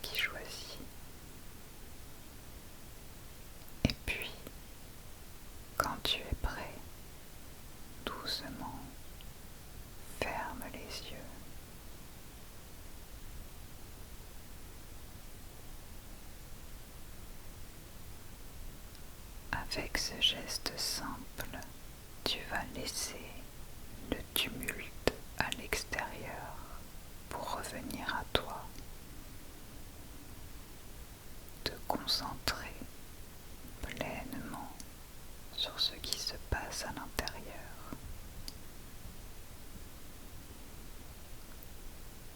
qui choisis. Et puis, quand tu es prêt, doucement, ferme les yeux. Avec ce geste simple, tu vas laisser le tumulte à l'extérieur pour revenir à toi, te concentrer pleinement sur ce qui se passe à l'intérieur.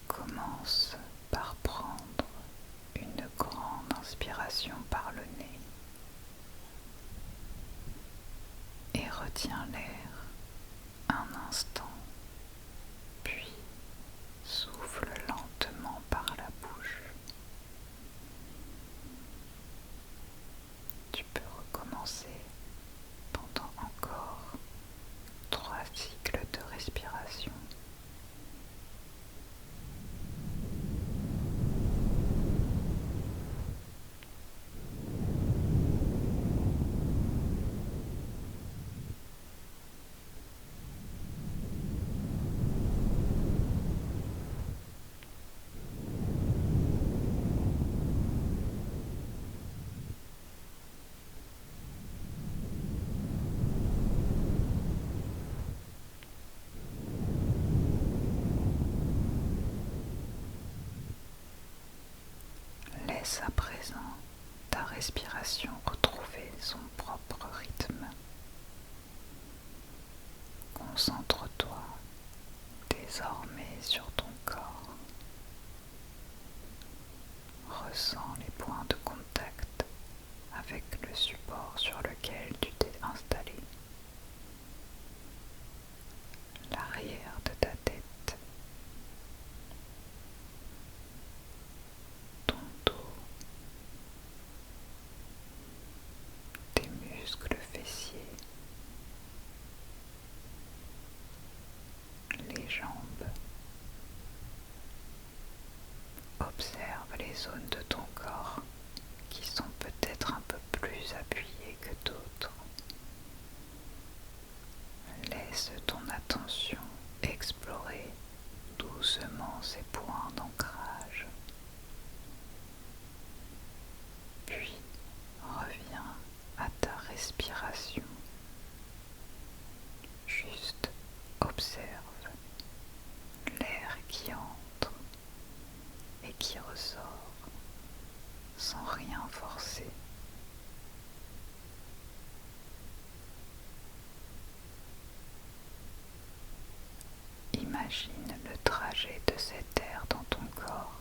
Commence par prendre une grande inspiration par le nez et retiens l'air un instant, puis souffle lentement par la bouche. Tu peux recommencer pendant encore 3 cycles de respiration. Laisse à présent ta respiration retrouver son propre rythme. Concentre-toi désormais sur ton corps. Ressens les points de contact avec le support sur lequel tu t'es installé. L'arrière de ta tête, ton dos, tes muscles fessiers, les jambes. Observe les zones de ton corps qui sont peut-être un peu plus appuyées que d'autres. Laisse ton attention explorer doucement ces points d'ancrage. Puis reviens à ta respiration. Juste observe l'air qui entre et qui ressort sans rien forcer. Imagine le trajet de cet air dans ton corps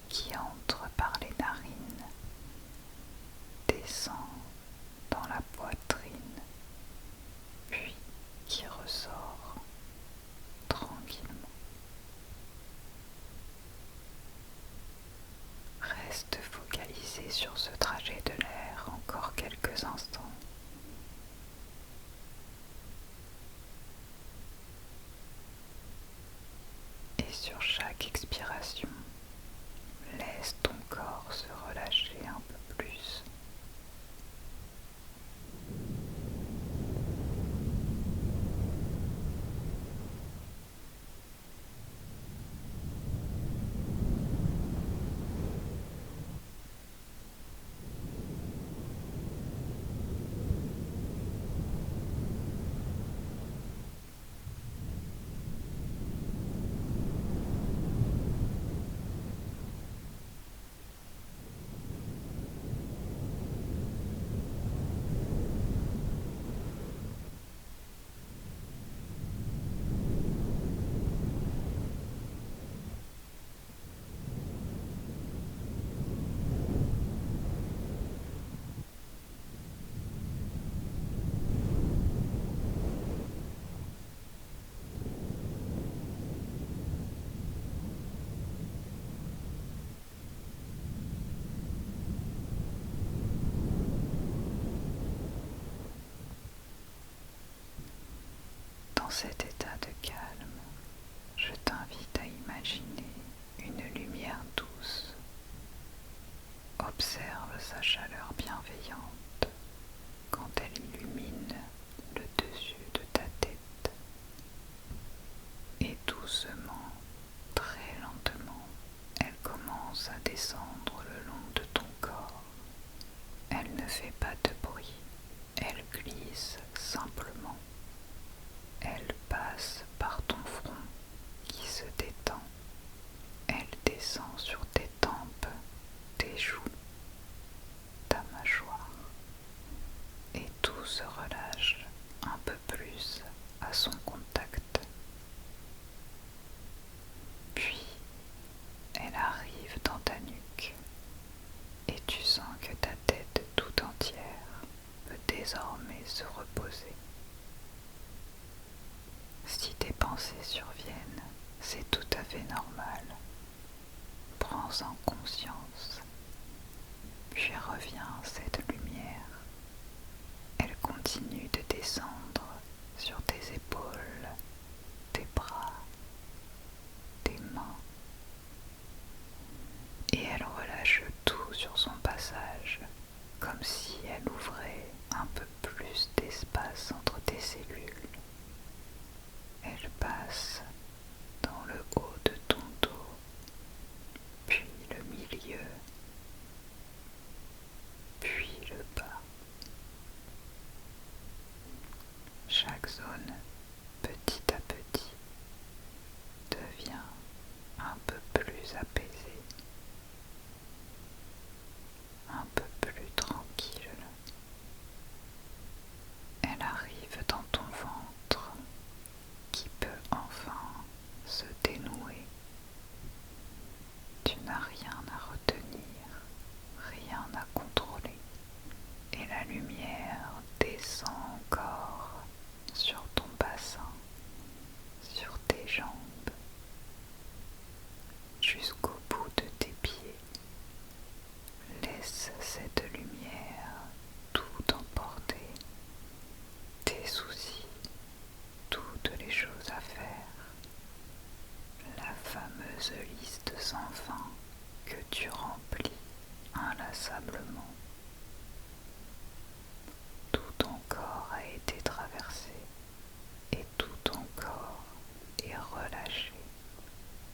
qui entre par les narines, descend dans la poitrine, puis qui ressort tranquillement. Reste focalisé sur ce trajet de l'air encore quelques instants. Et sur chaque expiration, laisse ton corps se relâcher un peu plus. Dans cet état de calme, je t'invite à imaginer une lumière douce commence à descendre le long de ton corps. Elle ne fait pas de bruit, elle glisse simplement. Elle passe par ton front qui se détend. Elle descend sur tes tempes, tes joues, ta mâchoire. Et tout se relâche un peu plus à son contact. Puis, elle arrive dans ta nuque et tu sens que ta tête tout entière peut désormais se reposer. Si tes pensées surviennent, c'est tout à fait normal. Prends-en conscience, puis reviens à cette lumière. Elle continue de descendre sur tes épaules, tes bras, tes mains, et elle relâche tout sur son passage, comme si elle ouvrait un peu plus d'espace entre tes cellules. Elle passe dans le haut de ton dos, puis le milieu, puis le bas. Chaque zone, petit à petit, devient un peu plus apaisée, un peu plus tranquille. Elle arrive dans ton ventre, qui peut enfin se dénouer. Tu n'as rien à retenir, rien à contrôler, et la lumière descend encore sur ton bassin, sur tes jambes, jusqu'au bout de tes pieds. Laisse cette lumière tout emporter, tes soucis, toutes les choses à faire, la fameuse liste sans fin que tu remplis inlassablement. Tout ton corps a été traversé et tout ton corps est relâché.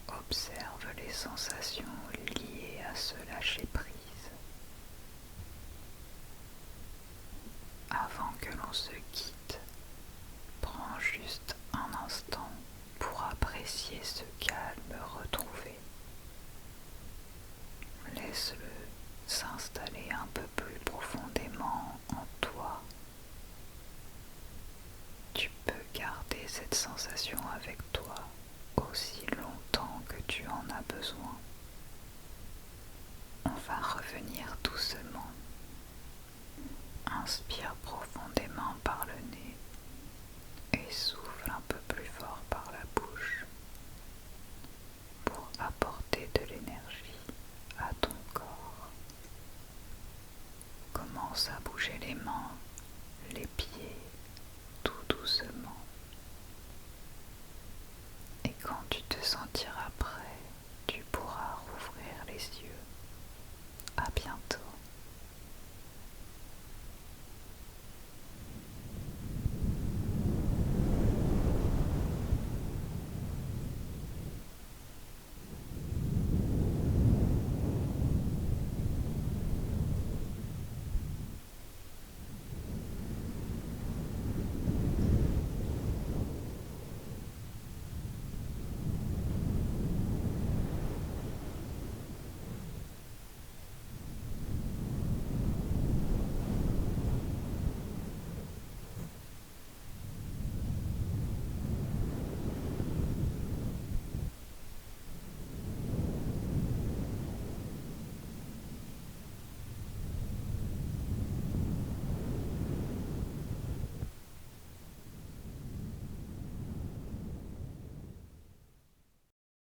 Observe les sensations liées à ce lâcher-prise. Avant que l'on se quitte, prends juste un instant pour apprécier ce calme retrouvé. Laisse-le s'installer un peu plus profondément en toi. Tu peux garder cette sensation avec toi aussi longtemps que tu en as besoin. On va revenir doucement. Inspire profondément par le nez et souffle un peu plus fort par la bouche pour apporter de l'énergie à ton corps. Commence à bouger les mains, les pieds, tout doucement. Et quand tu te sentiras